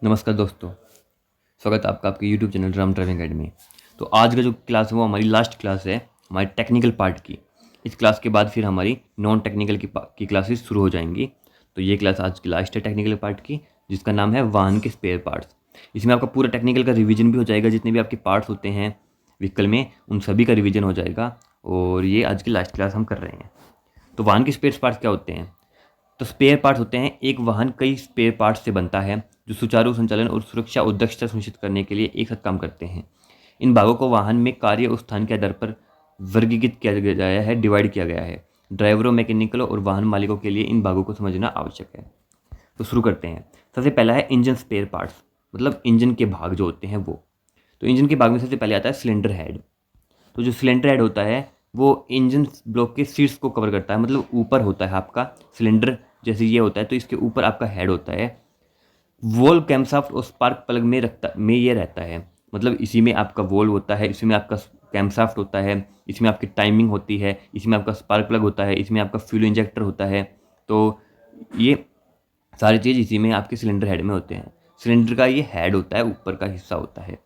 नमस्कार दोस्तों, स्वागत है आपका आपके YouTube channel Ram driving guide में। तो आज का जो क्लास है वो हमारी लास्ट क्लास है हमारी टेक्निकल पार्ट की। इस क्लास के बाद फिर हमारी नॉन टेक्निकल की क्लासेस शुरू हो जाएंगी। तो ये क्लास आज की लास्ट है टेक्निकल पार्ट की, जिसका नाम है वाहन के स्पेयर पार्ट्स। इसमें आपका पूरा टेक्निकल का रिवीजन भी हो जाएगा, जितने भी आपके पार्ट्स होते हैं व्हीकल में उन सभी का रिवीजन हो जाएगा। और ये आज की लास्ट क्लास हम कर रहे हैं। तो वाहन के स्पेयर पार्ट्स क्या होते हैं? तो स्पेयर पार्ट्स होते हैं, एक वाहन कई स्पेयर पार्ट्स से बनता है जो सुचारू संचालन और सुरक्षा और दक्षता सुनिश्चित करने के लिए एक साथ काम करते हैं। इन भागों को वाहन में कार्य और स्थान के आधार पर वर्गीकृत किया गया है, डिवाइड किया गया है। ड्राइवरों, मैकेनिकलों और वाहन मालिकों के लिए इन भागों को समझना आवश्यक है। तो शुरू करते हैं। सबसे पहला है इंजन स्पेयर पार्ट्स, मतलब इंजन के भाग जो होते हैं वो। तो इंजन के भाग में सबसे पहले आता है सिलेंडर हेड। तो जो सिलेंडर हेड होता है वो इंजन ब्लॉक के सीट्स को कवर करता है, मतलब ऊपर होता है आपका सिलेंडर जैसे ये होता है, तो इसके ऊपर आपका हेड होता है। वोल्व, कैमशाफ्ट और स्पार्क प्लग में ये रहता है, मतलब इसी में आपका वोल्व होता है, इसी में आपका कैमशाफ्ट होता है, इसमें आपकी टाइमिंग होती है, इसमें आपका स्पार्क प्लग होता है, इसमें आपका फ्यूल इंजेक्टर होता है। तो ये सारी चीज़ इसी में आपके सिलेंडर हेड में होते हैं। सिलेंडर का ये हेड होता है, ऊपर का हिस्सा होता है।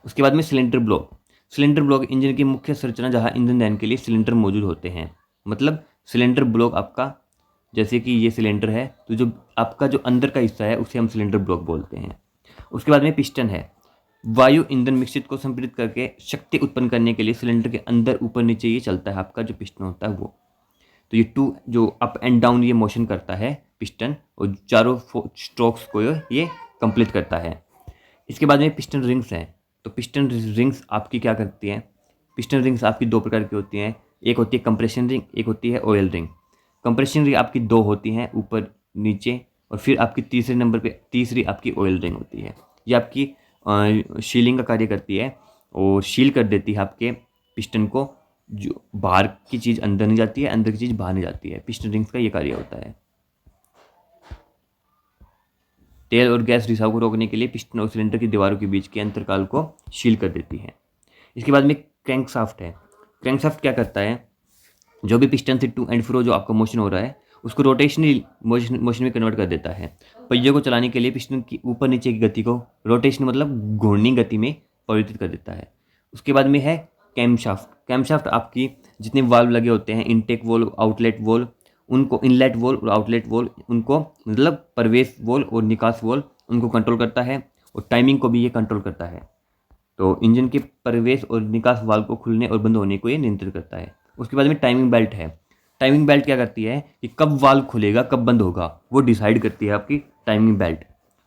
उसके बाद में cylinder block. Cylinder block engine की मुख्य संरचना, जहाँ इंजन दहन के लिए सिलेंडर मौजूद होते हैं। मतलब सिलेंडर ब्लॉक आपका, जैसे कि ये सिलेंडर है तो जो आपका जो अंदर का हिस्सा है उसे हम सिलेंडर ब्लॉक बोलते हैं। उसके बाद में पिस्टन है। वायु ईंधन मिश्रित को संपीड़ित करके शक्ति उत्पन्न करने के लिए सिलेंडर के अंदर ऊपर नीचे ये चलता है, आपका जो पिस्टन होता है वो। तो ये टू जो अप एंड डाउन ये मोशन करता है पिस्टन, और चारों स्ट्रोक्स को ये कंप्लीट करता है। इसके बाद में पिस्टन रिंग्स हैं। तो पिस्टन रिंग्स आपकी क्या करती हैं? पिस्टन रिंग्स आपकी दो प्रकार की होती हैं, एक होती है कंप्रेशन रिंग, एक होती है ऑयल रिंग। कंप्रेशन रिंग आपकी दो होती हैं, ऊपर नीचे, और फिर आपकी तीसरे नंबर पे तीसरी आपकी ऑयल रिंग होती है। ये आपकी शीलिंग का कार्य करती है और शील कर देती है आपके पिस्टन को, जो बाहर की चीज़ अंदर नहीं जाती है, अंदर की चीज़ बाहर नहीं जाती है। पिस्टन रिंग्स का ये कार्य होता है। तेल और गैस रिसाव को रोकने के लिए पिस्टन और सिलेंडर की दीवारों के बीच के अंतरकाल को सील कर देती है। इसके बाद में क्रैंकशाफ्ट है। क्रैंकशाफ्ट क्या करता है? जो भी पिस्टन से टू एंड फ्रो जो आपका मोशन हो रहा है उसको रोटेशनल मोशन में कन्वर्ट कर देता है। पहियों को चलाने के लिए पिस्टन की ऊपर नीचे की गति को रोटेशन मतलब घूर्णी गति में परिवर्तित कर देता है। उसके बाद में है कैमशाफ्ट। कैमशाफ्ट आपकी जितने वाल्व लगे होते हैं, इनटेक वोल्व, आउटलेट वोल्व, उनको इनलेट वोल्व और आउटलेट वोल्व, उनको मतलब प्रवेश वोल्व और निकास वोल्व, उनको कंट्रोल करता है। और टाइमिंग को भी ये कंट्रोल करता है। तो इंजन के प्रवेश और निकास वाल्व को खुलने और बंद होने को ये नियंत्रित करता है। उसके बाद में टाइमिंग बेल्ट है। टाइमिंग बेल्ट क्या करती है कि कब वाल्व खुलेगा कब बंद होगा वो डिसाइड करती है आपकी टाइमिंग बेल्ट।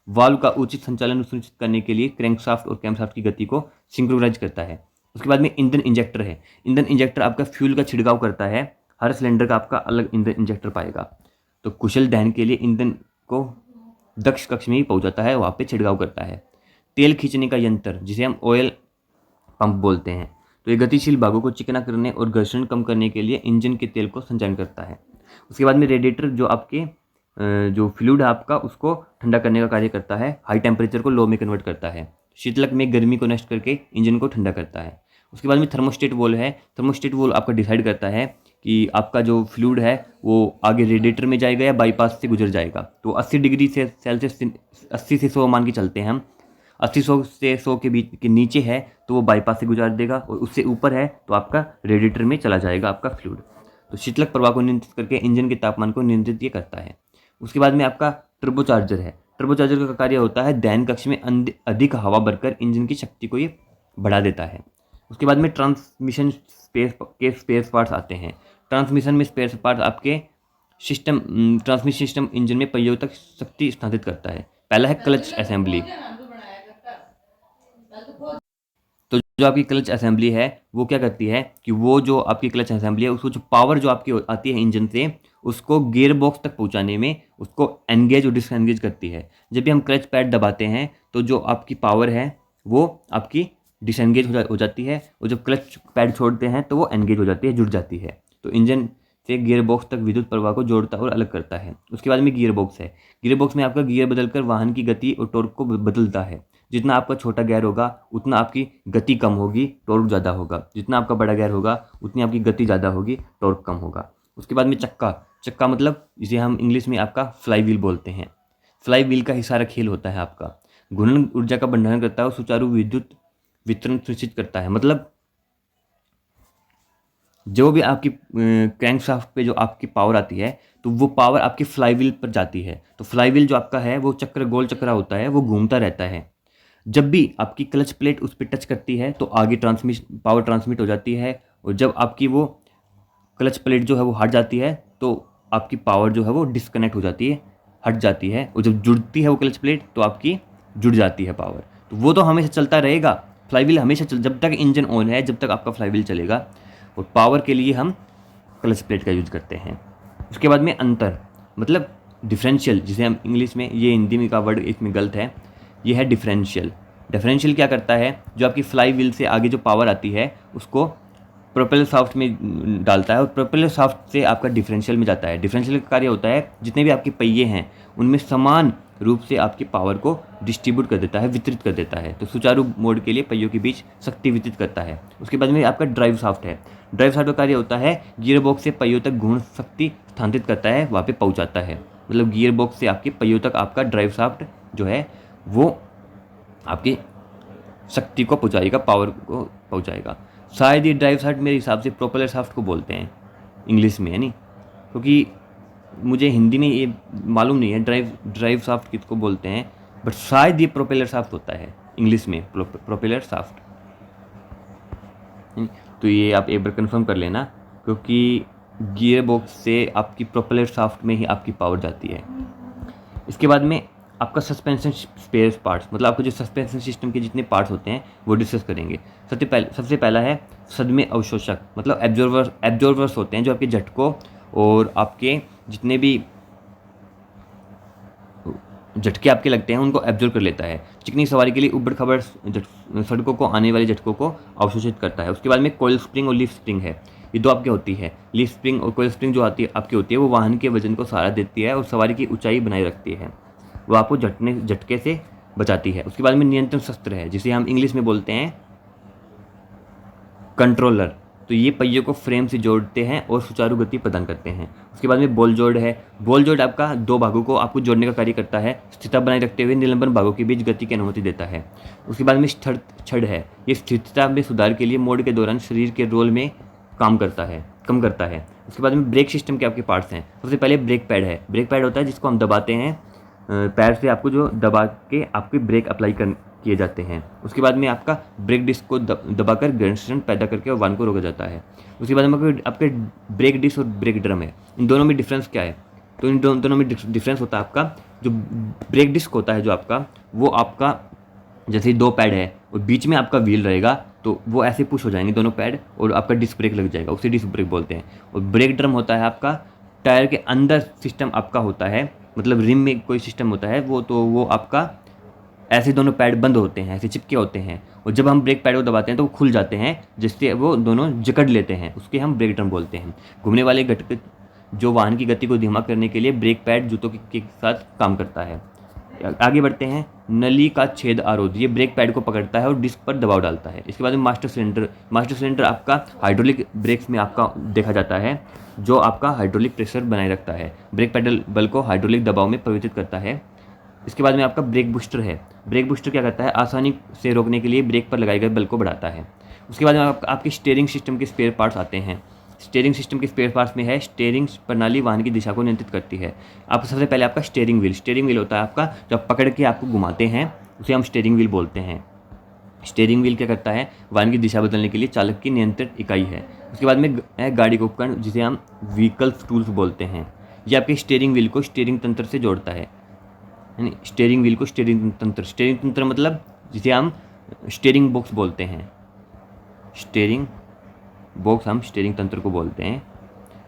वाल्व का उचित संचालन सुनिश्चित करने के लिए क्रैंकशाफ्ट और कैमशाफ्ट की गति को सिंक्रोनाइज करता है। उसके बाद में ईंधन इंजेक्टर है। ईंधन इंजेक्टर आपका फ्यूल का छिड़काव करता है। हर सिलेंडर का आपका अलग ईंधन इंजेक्टर पाएगा। तो कुशल दहन के लिए ईंधन को दक्ष कक्ष में ही पहुंचाता है, वहाँ पे छिड़काव करता है। तेल खींचने का यंत्र, जिसे हम ऑयल पंप बोलते हैं, तो ये गतिशील भागों को चिकना करने और घर्षण कम करने के लिए इंजन के तेल को संचालन करता है। उसके बाद में रेडिएटर, जो आपके जो फ्लूइड है आपका उसको ठंडा करने का कार्य करता है, हाई टेम्परेचर को लो में कन्वर्ट करता है, शीतलक में गर्मी को नष्ट करके इंजन को ठंडा करता है। उसके बाद में थर्मोस्टेट वोल्व है। थर्मोस्टेट वोल्व आपका डिसाइड करता है कि आपका जो फ्लूइड है वो आगे रेडिएटर में जाएगा या बाईपास से गुजर जाएगा। तो 80 डिग्री से सेल्सियस 80 से 100 मान के चलते हैं हम। 80 से 100 के बीच के नीचे है तो वो बाईपास से गुजार देगा, और उससे ऊपर है तो आपका रेडिएटर में चला जाएगा आपका फ्लूइड। तो शीतलक प्रवाह को नियंत्रित करके इंजन के तापमान को नियंत्रित ये करता है। उसके बाद में आपका टर्बोचार्जर है। टर्बोचार्जर का कार्य होता है दहन कक्ष में अधिक हवा भरकर इंजन की शक्ति को ये बढ़ा देता है। उसके बाद में ट्रांसमिशन के स्पेयर पार्ट्स आते हैं। ट्रांसमिशन में स्पेयर पार्ट्स आपके सिस्टम, ट्रांसमिशन सिस्टम इंजन में पहियों तक शक्ति स्थानांतरित करता है। पहला है क्लच असेंबली। तो जो आपकी क्लच असेंबली है वो क्या करती है कि वो जो आपकी क्लच असेंबली है उसको जो पावर जो आपकी आती है इंजन से उसको गियर बॉक्स तक पहुंचाने में उसको एंगेज और डिसएंगेज करती है। जब भी हम क्लच पैड दबाते हैं तो जो आपकी पावर है वो आपकी डिसएंगेज हो जाती है, और जब क्लच पैड छोड़ते हैं तो वो एंगेज हो जाती है, जुड़ जाती है। तो इंजन से गियर बॉक्स तक विद्युत प्रवाह को जोड़ता और अलग करता है। उसके बाद में गियर बॉक्स है। गियर बॉक्स में आपका गियर बदलकर वाहन की गति और टॉर्क को बदलता है। जितना आपका छोटा गियर होगा उतना आपकी गति कम होगी, टॉर्क ज़्यादा होगा। जितना आपका बड़ा गियर होगा उतनी आपकी गति ज़्यादा होगी, टॉर्क कम होगा। उसके बाद में चक्का। चक्का मतलब जिसे हम इंग्लिश में आपका फ्लाई व्हील बोलते हैं। फ्लाई व्हील का ही सारा खेल होता है आपका। घूर्णन ऊर्जा का भंडारण करता है और सुचारू विद्युत वितरण सुनिश्चित करता है। मतलब जो भी आपकी क्रैंकशाफ्ट पे जो आपकी पावर आती है तो वो पावर आपकी फ्लाईव्हील पर जाती है। तो फ्लाईव्हील जो आपका है वो चक्र गोल चक्रा होता है, वो घूमता रहता है। जब भी आपकी क्लच प्लेट उस पर टच करती है तो आगे पावर ट्रांसमिट हो जाती है, और जब आपकी वो क्लच प्लेट जो है वो हट जाती है तो आपकी पावर जो है वो डिस्कनेक्ट हो जाती है, हट जाती है। और जब जुड़ती है वो क्लच प्लेट तो आपकी जुड़ जाती है पावर। तो वो तो हमेशा चलता रहेगा, फ्लाईव्हील हमेशा जब तक इंजन ऑन है जब तक आपका फ्लाईव्हील चलेगा। और पावर के लिए हम क्लच प्लेट का यूज़ करते हैं। उसके बाद में अंतर, मतलब डिफरेंशियल, जिसे हम इंग्लिश में, ये हिंदी में का वर्ड इसमें गलत है, ये है डिफरेंशियल। डिफरेंशियल क्या करता है, जो आपकी फ्लाई व्हील से आगे जो पावर आती है उसको प्रोपेलर शाफ्ट में डालता है और प्रोपेलर शाफ्ट से आपका डिफरेंशियल में जाता है। डिफरेंशियल का कार्य होता है जितने भी आपके पहिए हैं उनमें समान रूप से आपकी पावर को डिस्ट्रीब्यूट कर देता है, वितरित कर देता है। तो सुचारू मोड के लिए पहियों के बीच शक्ति वितरित करता है। उसके बाद में आपका ड्राइव शाफ्ट है। ड्राइव शाफ्ट का कार्य होता है गियर बॉक्स से पहियों तक घूर्ण शक्ति स्थानांतरित करता है, वहाँ पे पहुँचाता है। मतलब गियर बॉक्स से आपके पहियों तक आपका ड्राइव शाफ्ट जो है वो आपकी शक्ति को पहुँचाएगा, पावर को पहुँचाएगा। शायद ये ड्राइव शाफ्ट मेरे हिसाब से प्रोपेलर शाफ्ट को बोलते हैं इंग्लिश में, है नहीं, क्योंकि मुझे हिंदी में ये मालूम नहीं है ड्राइव शाफ्ट किसको बोलते हैं, बट शायद ये प्रोपेलर शाफ्ट होता है इंग्लिश में, प्रोपेलर शाफ्ट। तो ये आप एक बार कंफर्म कर लेना, क्योंकि गियर बॉक्स से आपकी प्रोपेलर शाफ्ट में ही आपकी पावर जाती है। इसके बाद में आपका सस्पेंशन स्पेयर पार्ट्स, मतलब आपके जो सस्पेंशन सिस्टम के जितने पार्ट्स होते हैं वो डिस्कस करेंगे। सबसे पहला है सदमे अवशोषक, मतलब एब्जॉर्वर्स होते हैं जो आपके झटकों और आपके जितने भी झटके आपके लगते हैं उनको एब्जॉर्व कर लेता है। चिकनी सवारी के लिए उबड़ खबड़ सड़कों को आने वाले झटकों को अवशोषित करता है। उसके बाद में कोयल स्प्रिंग और लीफ स्प्रिंग है, ये दो आपके होती है। लीफ स्प्रिंग और कोयल स्प्रिंग जो आपकी होती है वो वाहन के वजन को सहारा देती है और सवारी की ऊंचाई बनाए रखती है, वो आपको झटके से बचाती है। उसके बाद में नियंत्रण शस्त्र है जिसे हम इंग्लिश में बोलते हैं कंट्रोलर। तो ये पहियों को फ्रेम से जोड़ते हैं और सुचारू गति प्रदान करते हैं। उसके बाद में बॉल जोड़ है। बॉल जोड़ आपका दो भागों को आपको जोड़ने का कार्य करता है, स्थिरता बनाए रखते हुए निलंबन भागों के बीच गति की अनुमति देता है। उसके बाद में छड़ है, ये स्थिरता में सुधार के लिए मोड़ के दौरान शरीर के रोल में कम करता है। उसके बाद में ब्रेक सिस्टम के आपके पार्ट्स हैं। सबसे पहले ब्रेक पैड है। ब्रेक पैड होता है जिसको हम दबाते हैं, पैर से आपको जो दबा के आपके ब्रेक अप्लाई किए जाते हैं। उसके बाद में आपका ब्रेक डिस्क को दबाकर घर्षण पैदा करके वाहन को रोका जाता है। उसके बाद में आपके ब्रेक डिस्क और ब्रेक ड्रम है। इन दोनों में डिफरेंस क्या है, तो इन दोनों में डिफरेंस होता है आपका जो ब्रेक डिस्क होता है जो आपका, वो आपका जैसे दो पैड है और बीच में आपका व्हील रहेगा तो वो ऐसे पुश हो जाएंगे दोनों पैड और आपका डिस्क ब्रेक लग जाएगा, उसे डिस्क ब्रेक बोलते हैं। और ब्रेक ड्रम होता है आपका टायर के अंदर सिस्टम आपका होता है, मतलब रिम में कोई सिस्टम होता है वो आपका ऐसे दोनों पैड बंद होते हैं, ऐसे चिपके होते हैं, और जब हम ब्रेक पैड को दबाते हैं तो वो खुल जाते हैं जिससे वो दोनों जकड़ लेते हैं, उसके हम ब्रेक ड्रम बोलते हैं। घूमने वाले घटक जो वाहन की गति को धीमा करने के लिए ब्रेक पैड जूतों के साथ काम करता है। आगे बढ़ते हैं, नली का छेद आरोध, ये ब्रेक पैड को पकड़ता है और डिस्क पर दबाव डालता है। इसके बाद में मास्टर सिलेंडर आपका हाइड्रोलिक ब्रेक्स में आपका देखा जाता है, जो आपका हाइड्रोलिक प्रेशर बनाए रखता है, ब्रेक पैडल बल को हाइड्रोलिक दबाव में परिवर्तित करता है। इसके बाद में आपका ब्रेक बूस्टर है। ब्रेक बूस्टर क्या करता है, आसानी से रोकने के लिए ब्रेक पर लगाए गए बल को बढ़ाता है। उसके बाद में आपके स्टीयरिंग सिस्टम के स्पेयर पार्ट्स आते हैं। स्टीयरिंग सिस्टम के स्पेयर पार्ट्स में है, स्टीयरिंग प्रणाली वाहन की दिशा को नियंत्रित करती है। आप सबसे पहले आपका स्टीयरिंग व्हील होता है आपका, जो आप पकड़ के आपको घुमाते हैं उसे हम स्टीयरिंग व्हील बोलते हैं। स्टीयरिंग व्हील क्या करता है, वाहन की दिशा बदलने के लिए चालक की नियंत्रित इकाई है। उसके बाद में है गाड़ी का उपकरण जिसे हम व्हीकल्स टूल्स बोलते हैं। ये आपके स्टीयरिंग व्हील को स्टीयरिंग तंत्र से जोड़ता है, यानी स्टीयरिंग व्हील को स्टीयरिंग तंत्र मतलब जिसे हम स्टीयरिंग बॉक्स बोलते हैं, स्टीयरिंग बॉक्स हम स्टीयरिंग तंत्र को बोलते हैं।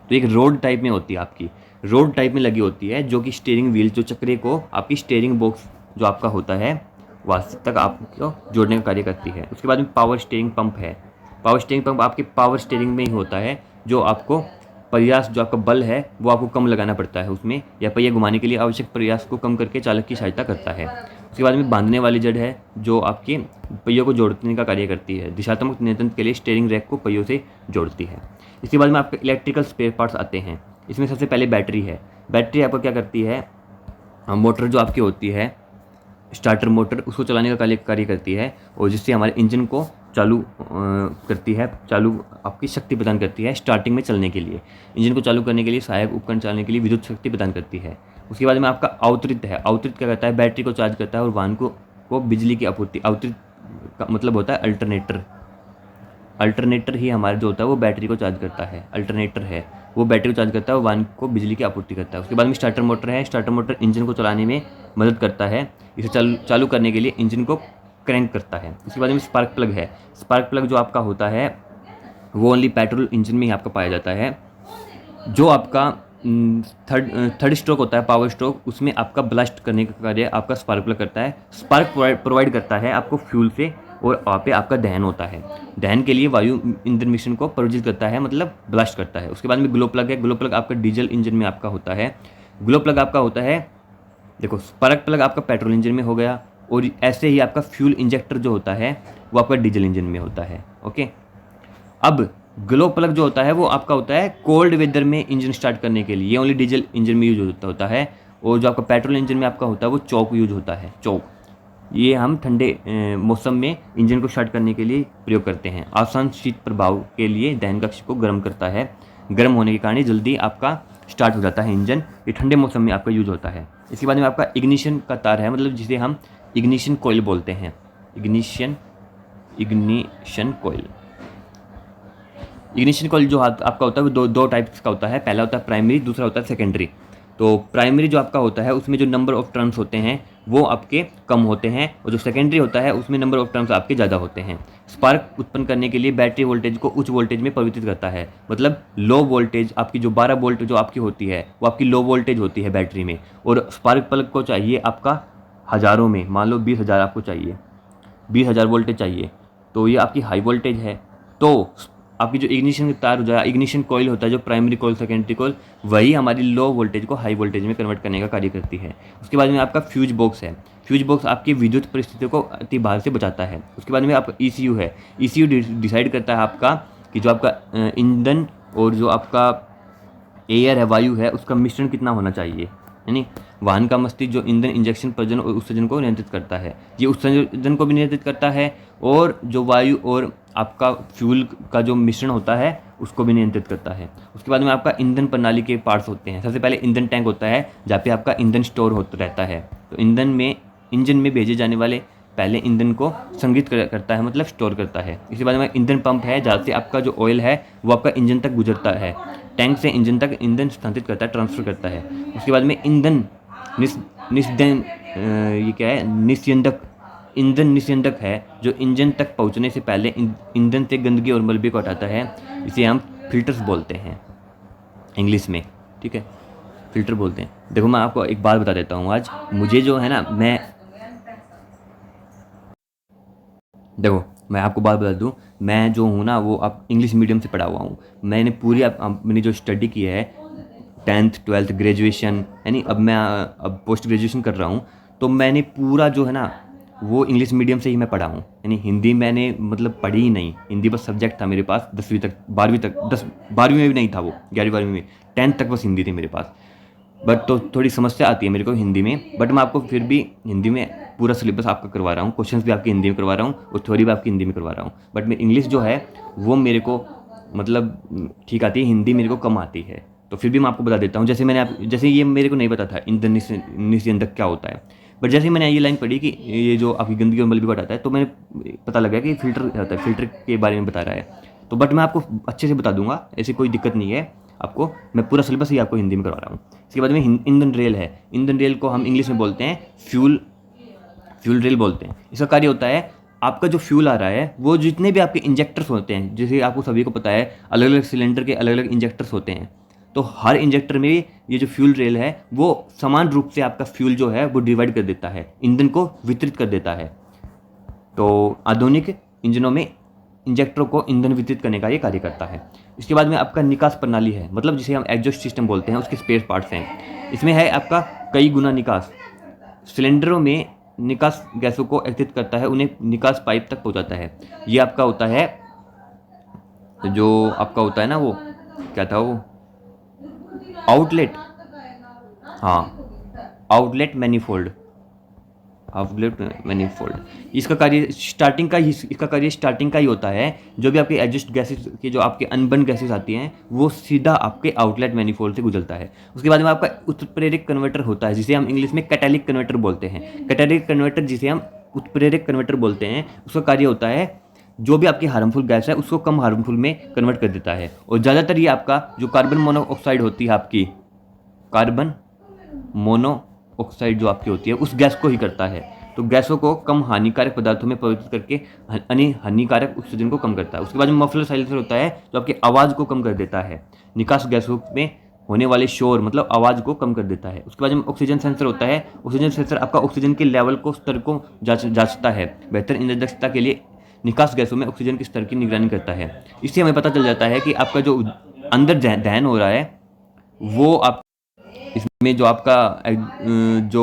तो एक रोड टाइप में होती है, आपकी रोड टाइप में लगी होती है, जो कि स्टीयरिंग व्हील जो चक्रे को आपकी स्टीयरिंग बॉक्स जो आपका होता है वास्तव तक आपको जोड़ने का कार्य करती है। उसके बाद में पावर स्टीयरिंग पंप है। पावर स्टीयरिंग पंप आपके पावर स्टीयरिंग में ही होता है, जो आपको प्रयास जो आपका बल है वो आपको कम लगाना पड़ता है उसमें, या पहिया घुमाने के लिए आवश्यक प्रयास को कम करके चालक की सहायता करता है। उसके बाद में बांधने वाली जड़ है, जो आपके पहियों को जोड़ने का कार्य करती है, दिशात्मक नियंत्रण के लिए स्टीयरिंग रैक को पहियों से जोड़ती है। इसके बाद में आपके इलेक्ट्रिकल स्पेयर पार्ट्स आते हैं। इसमें सबसे पहले बैटरी है। बैटरी आपको क्या करती है, मोटर जो आपकी होती है स्टार्टर मोटर उसको चलाने का कार्य करती है, और जिससे हमारे इंजन को चालू करती है, चालू आपकी शक्ति प्रदान करती है स्टार्टिंग में चलने के लिए। इंजन को चालू करने के लिए, सहायक उपकरण चलाने के लिए विद्युत शक्ति प्रदान करती है। उसके बाद में आपका अवतरित है। अवतरित क्या करता है? बैटरी को चार्ज करता है और वाहन को बिजली की आपूर्ति। अवतरित का मतलब होता है अल्टरनेटर। अल्टरनेटर ही हमारा जो होता है वो बैटरी को चार्ज करता है। अल्टरनेटर है वो बैटरी को चार्ज करता है और वाहन को बिजली की आपूर्ति करता है। उसके बाद में स्टार्टर मोटर है। स्टार्टर मोटर इंजन को चलाने में मदद करता है। इसे चालू करने के लिए इंजन को क्रैंक करता है। उसके बाद में स्पार्क प्लग है। स्पार्क प्लग जो आपका होता है वो ओनली पेट्रोल इंजन में ही आपका पाया जाता है। जो आपका थर्ड स्ट्रोक होता है, पावर स्ट्रोक, उसमें आपका ब्लास्ट करने का कार्य आपका स्पार्क प्लग करता है। स्पार्क प्रोवाइड करता है आपको फ्यूल से, और वहाँ पे आपका दहन होता है। दहन के लिए वायु ईंधन मिश्रण को प्रज्वलित करता है, मतलब ब्लास्ट करता है। उसके बाद में ग्लो प्लग है। ग्लो प्लग आपका डीजल इंजन में आपका होता है। ग्लो प्लग आपका होता है, देखो स्पार्क प्लग आपका पेट्रोल इंजन में हो गया, और ऐसे ही आपका फ्यूल इंजेक्टर जो होता है वो आपका डीजल इंजन में होता है। ओके, अब ग्लो प्लग जो होता है वो आपका होता है कोल्ड वेदर में इंजन स्टार्ट करने के लिए, ये ओनली डीजल इंजन में यूज होता है। और जो आपका पेट्रोल इंजन में आपका होता है वो चौक यूज होता है। चौक ये हम ठंडे मौसम में इंजन को स्टार्ट करने के लिए प्रयोग करते हैं। आसान शीत प्रभाव के लिए दहन कक्ष को गर्म करता है। गर्म होने के कारण ये जल्दी आपका स्टार्ट हो जाता है इंजन। ये ठंडे मौसम में आपका यूज होता है। इसके बाद में आपका इग्निशन का तार है, मतलब जिसे हम इग्निशन कोयल बोलते हैं। इग्निशन कोयल। इग्निशन कोयल जो आपका होता है वो दो टाइप्स का होता है। पहला होता है प्राइमरी, दूसरा होता है सेकेंडरी। तो प्राइमरी जो आपका होता है उसमें जो नंबर ऑफ टर्न्स होते हैं वो आपके कम होते हैं, और जो सेकेंडरी होता है उसमें नंबर ऑफ टर्न्स आपके ज़्यादा होते हैं। स्पार्क उत्पन्न करने के लिए बैटरी वोल्टेज को उच्च वोल्टेज में परिवर्तित करता है। मतलब लो वोल्टेज आपकी जो 12 वोल्ट जो आपकी होती है वो आपकी लो वोल्टेज होती है बैटरी में, और स्पार्क प्लग को चाहिए आपका हज़ारों में, मान लो 20,000 आपको चाहिए, 20,000 वोल्टेज चाहिए, तो ये आपकी हाई वोल्टेज है। तो आपकी जो इग्निशन तार हो जाए, इग्निशन कॉइल होता है जो प्राइमरी कॉइल सेकेंडरी कॉइल, वही हमारी लो वोल्टेज को हाई वोल्टेज में कन्वर्ट करने का कार्य करती है। उसके बाद में आपका फ्यूज बॉक्स है। फ्यूज बॉक्स आपकी विद्युत परिस्थितियों को अति बाहर से बचाता है। उसके बाद में आपका ECU है। ECU डिसाइड करता है आपका कि जो आपका ईंधन और जो आपका एयर है, वायु है, उसका मिश्रण कितना होना चाहिए। यानी वाहन का मस्तिष्क जो ईंधन, इंजेक्शन, प्रजनन और उत्सर्जन को नियंत्रित करता है, ये उत्सर्जन को भी नियंत्रित करता है, और जो वायु और आपका फ्यूल का जो मिश्रण होता है उसको भी नियंत्रित करता है। उसके बाद में आपका ईंधन प्रणाली के पार्ट्स होते हैं। सबसे पहले ईंधन टैंक होता है जहाँ पे आपका ईंधन स्टोर होता रहता है। तो इंजन में भेजे जाने वाले पहले ईंधन को संग्रहित करता है, मतलब स्टोर करता है। इसके बाद में ईंधन पंप है जहाँ से आपका जो ऑयल है वो आपका इंजन तक गुजरता है। टैंक से इंजन तक ईंधन स्थानांतरित करता है, ट्रांसफर करता है। उसके बाद में ईंधन निस्यंदक, ये क्या है, निस्यंदक। ईंधन निस्यंदक है जो इंजन तक पहुंचने से पहले ईंधन से गंदगी और मलबे को हटाता है। इसे हम फिल्टर्स बोलते हैं इंग्लिश में, ठीक है, फिल्टर बोलते हैं। देखो मैं आपको एक बात बता देता हूँ आज, मुझे जो है ना, मैं आपको बात बता दूँ, मैं जो हूँ ना वो अब इंग्लिश मीडियम से पढ़ा हुआ हूँ। मैंने पूरी मैंने जो स्टडी की है 10th 12th ग्रेजुएशन, यानी अब मैं अब पोस्ट ग्रेजुएशन कर रहा हूँ, तो मैंने पूरा जो है ना वो इंग्लिश मीडियम से ही मैं पढ़ा हूँ। यानी हिंदी मैंने मतलब पढ़ी ही नहीं। हिंदी बस सब्जेक्ट था मेरे पास 10वीं तक, 12वीं तक, 12वीं में भी नहीं था वो, 11वीं 12वीं में, 10th तक बस हिंदी थी मेरे पास। बट तो थोड़ी समस्या आती है मेरे को हिंदी में, बट मैं आपको फिर भी हिंदी में पूरा सिलेबस आपका करवा रहा हूँ, क्वेश्चंस भी आपकी हिंदी में करवा रहा हूँ और थ्योरी भी आपकी हिंदी में करवा रहा हूँ। बट मैं इंग्लिश जो है वो मेरे को मतलब ठीक आती है, हिंदी मेरे को कम आती है। तो फिर भी मैं आपको बता देता हूँ। जैसे ये मेरे को नहीं पता था ईंधन निस्यंदक क्या होता है, बट जैसे ही मैंने ये लाइन पढ़ी कि ये जो आपकी गंदगी और मलबे को हटाता है, तो मैंने पता लगा कि फिल्टर होता है, फिल्टर के बारे में बता रहा है। तो बट मैं आपको अच्छे से बता दूंगा, ऐसी कोई दिक्कत नहीं है आपको, मैं पूरा सिलेबस ही आपको हिंदी में करवा रहा हूँ। इसके बाद में ईंधन रेल है। ईंधन रेल को हम इंग्लिश में बोलते हैं फ्यूल रेल बोलते हैं। इसका कार्य होता है आपका जो फ्यूल आ रहा है वो जितने भी आपके इंजेक्टर्स होते हैं, जैसे आपको सभी को पता है अलग अलग सिलेंडर के अलग अलग इंजेक्टर्स होते हैं, तो हर इंजेक्टर में ये जो फ्यूल रेल है वो समान रूप से आपका फ्यूल जो है वो डिवाइड कर देता है, ईंधन को वितरित कर देता है। तो आधुनिक इंजनों में इंजेक्टरों को ईंधन वितरित करने का ये कार्य करता है। इसके बाद में आपका निकास प्रणाली है, मतलब जिसे हम एग्जॉस्ट सिस्टम बोलते हैं, उसके स्पेयर पार्ट्स हैं। इसमें है आपका कई गुना निकास। सिलेंडरों में निकास गैसों को एकत्रित करता है, उन्हें निकास पाइप तक पहुंचाता है। ये आपका होता है, जो आपका होता है ना, वो क्या था वो, आउटलेट, हाँ, आउटलेट मैनिफोल्ड, आउटलेट मैनिफोल्ड। इसका कार्य स्टार्टिंग का ही होता है। जो भी आपके एडजस्ट गैसेस के जो आपके अनबर्न गैसेस आती हैं वो सीधा आपके आउटलेट मैनिफोल्ड से गुजरता है। उसके बाद में आपका उत्प्रेरक कन्वर्टर होता है जिसे हम इंग्लिश में कैटालिटिक कन्वर्टर बोलते हैं। कैटालिटिक कन्वर्टर जिसे हम उत्प्रेरक कन्वर्टर बोलते हैं, उसका कार्य होता है जो भी आपकी हार्मफुल गैस है उसको कम हार्मफुल में कन्वर्ट कर देता है। और ज़्यादातर ये आपका जो कार्बन मोनोऑक्साइड होती है, आपकी कार्बन मोनोऑक्साइड जो आपकी होती है उस गैस को ही करता है। तो गैसों को कम हानिकारक पदार्थों में परिवर्तित करके हानिकारक ऑक्सीजन को कम करता है। उसके बाद में मफलर साइलेंसर होता है जो आपकी आवाज़ को कम कर देता है। निकास गैसों में होने वाले शोर मतलब आवाज़ को कम कर देता है। उसके बाद में ऑक्सीजन सेंसर होता है। ऑक्सीजन सेंसर आपका ऑक्सीजन के लेवल को स्तर को जांचता है। बेहतर ईंधन दक्षता के लिए निकास गैसों में ऑक्सीजन के स्तर की निगरानी करता है। इससे हमें पता चल जाता है कि आपका जो अंदर दहन हो रहा है वो आप इसमें जो आपका जो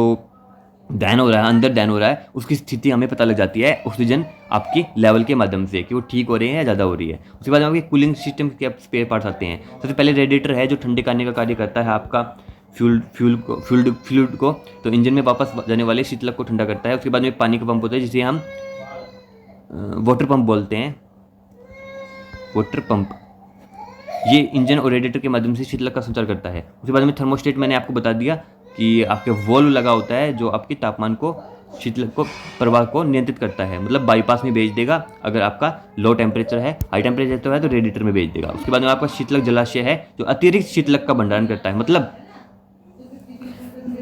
दहन हो रहा है, अंदर दहन हो रहा है, उसकी स्थिति हमें पता लग जाती है ऑक्सीजन आपकी लेवल के माध्यम से कि वो ठीक हो रही है या ज़्यादा हो रही है। उसके बाद आपके कूलिंग सिस्टम के स्पेयर पार्ट्स आते हैं। सबसे पहले रेडिएटर है जो ठंडे करने का कार्य करता है आपका फ्लूइड को, तो इंजन में वापस जाने वाले शीतलक को ठंडा करता है। उसके बाद में पानी का पंप होता है जिसे हम वाटर पंप बोलते हैं। वाटर पंप ये इंजन और रेडिएटर के माध्यम से शीतलक का संचार करता है। उसके बाद में थर्मोस्टेट मैंने आपको बता दिया कि आपके वॉल्व लगा होता है जो आपके तापमान को शीतलक को प्रवाह को नियंत्रित करता है, मतलब बाईपास में भेज देगा। अगर आपका लो टेम्परेचर है, हाई टेम्परेचर है तो रेडिएटर में भेज देगा। उसके बाद में आपका शीतलक जलाशय है जो अतिरिक्त शीतलक का भंडारण करता है, मतलब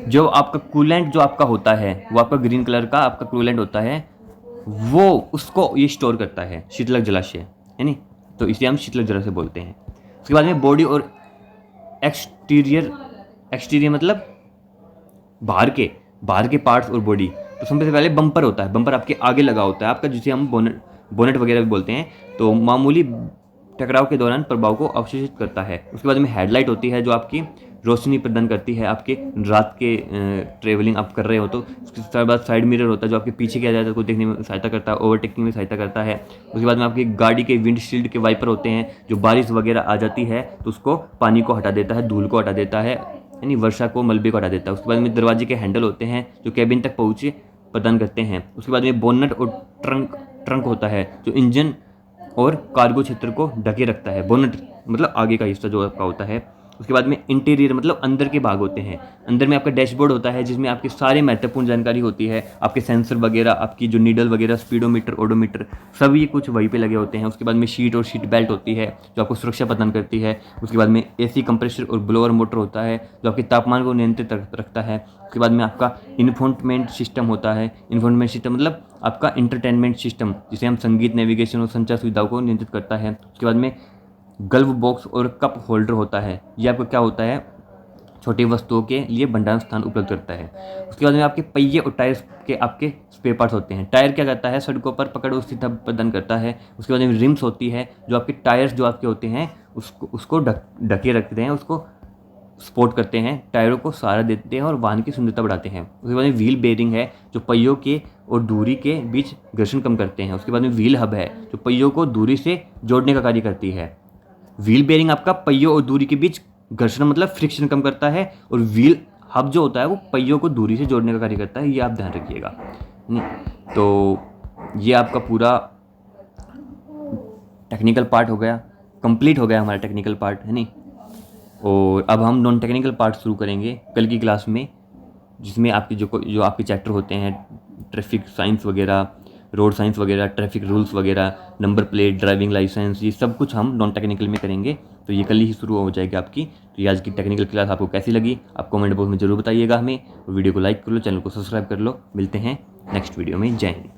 जो आपका कूलेंट जो आपका होता है वो आपका ग्रीन कलर का आपका कूलेंट होता है, वो उसको ये स्टोर करता है शीतलक जलाशय, है नी, तो इसे हम शीतलक जलाशय बोलते हैं। उसके बाद में बॉडी और एक्सटीरियर मतलब बाहर के पार्ट्स और बॉडी। तो सबसे पहले बम्पर होता है। बम्पर आपके आगे लगा होता है आपका, जिसे हम बोनेट वगैरह भी बोलते हैं। तो मामूली टकराव के दौरान प्रभाव को अवशोषित करता है। उसके बाद में हेडलाइट होती है जो आपकी रोशनी प्रदान करती है आपके रात के ट्रेवलिंग आप कर रहे हो तो। उसके बाद साइड मिरर होता है जो आपके पीछे क्या जाता है को देखने में सहायता करता है, ओवरटेकिंग में सहायता करता है। उसके बाद में आपकी गाड़ी के विंडशील्ड के वाइपर होते हैं जो बारिश वगैरह आ जाती है तो उसको पानी को हटा देता है, धूल को हटा देता है, यानी वर्षा को मलबे को हटा देता है। उसके बाद में दरवाजे के हैंडल होते हैं जो कैबिन तक पहुँचे प्रदान करते हैं। उसके बाद में बोनट और ट्रंक होता है जो इंजन और कार्गो क्षेत्र को ढके रखता है। बोनट मतलब आगे का हिस्सा जो आपका होता है। उसके बाद में इंटीरियर मतलब अंदर के भाग होते हैं। अंदर में आपका डैशबोर्ड होता है जिसमें आपकी सारी महत्वपूर्ण जानकारी होती है, आपके सेंसर वगैरह, आपकी जो नीडल वगैरह, स्पीडोमीटर, ओडोमीटर, सभी कुछ वहीं पे लगे होते हैं। उसके बाद में शीट और शीट बेल्ट होती है जो आपको सुरक्षा प्रदान करती है। उसके बाद में एसी कंप्रेसर और ब्लोअर मोटर होता है जो आपके तापमान को नियंत्रित रखता है। उसके बाद में आपका इन्फोटेनमेंट सिस्टम होता है। इन्फोटेनमेंट सिस्टम मतलब आपका इंटरटेनमेंट सिस्टम जिसे हम संगीत, नेविगेशन और संचार सुविधाओं को नियंत्रित करता है। उसके बाद में ग्लव बॉक्स और कप होल्डर होता है। ये आपका क्या होता है, छोटी वस्तुओं के लिए भंडारण स्थान उपलब्ध करता है। उसके बाद में आपके पहिए और टायर के आपके स्पेयर पार्ट्स होते हैं। टायर क्या करता है, सड़कों पर पकड़ और स्थिरता प्रदान करता है। उसके बाद में रिम्स होती है जो आपके टायर्स जो आपके होते हैं उसको ढके रखते हैं, उसको सपोर्ट करते हैं, टायरों को सहारा देते हैं और वाहन की सुंदरता बढ़ाते हैं। उसके बाद में व्हील बेयरिंग है जो पहियों के और दूरी के बीच घर्षण कम करते हैं। उसके बाद में व्हील हब है जो पहियों को दूरी से जोड़ने का कार्य करती है। व्हील बेयरिंग आपका पहियों और दूरी के बीच घर्षण मतलब फ्रिक्शन कम करता है, और व्हील हब जो होता है वो पहियों को दूरी से जोड़ने का कार्य करता है। ये आप ध्यान रखिएगा। तो ये आपका पूरा टेक्निकल पार्ट हो गया, कंप्लीट हो गया हमारा टेक्निकल पार्ट, है नी। और अब हम नॉन टेक्निकल पार्ट शुरू करेंगे कल की क्लास में, जिसमें आपके जो आपके चैप्टर होते हैं ट्रैफिक साइंस वगैरह, रोड साइंस वगैरह, ट्रैफिक रूल्स वगैरह, नंबर प्लेट, ड्राइविंग लाइसेंस, ये सब कुछ हम नॉन टेक्निकल में करेंगे। तो ये कल ही शुरू हो जाएगी आपकी। तो ये आज की टेक्निकल क्लास आपको कैसी लगी आप कमेंट बॉक्स में ज़रूर बताइएगा हमें। वीडियो को लाइक कर लो, चैनल को सब्सक्राइब कर लो। मिलते हैं नेक्स्ट वीडियो में। जय हिंद।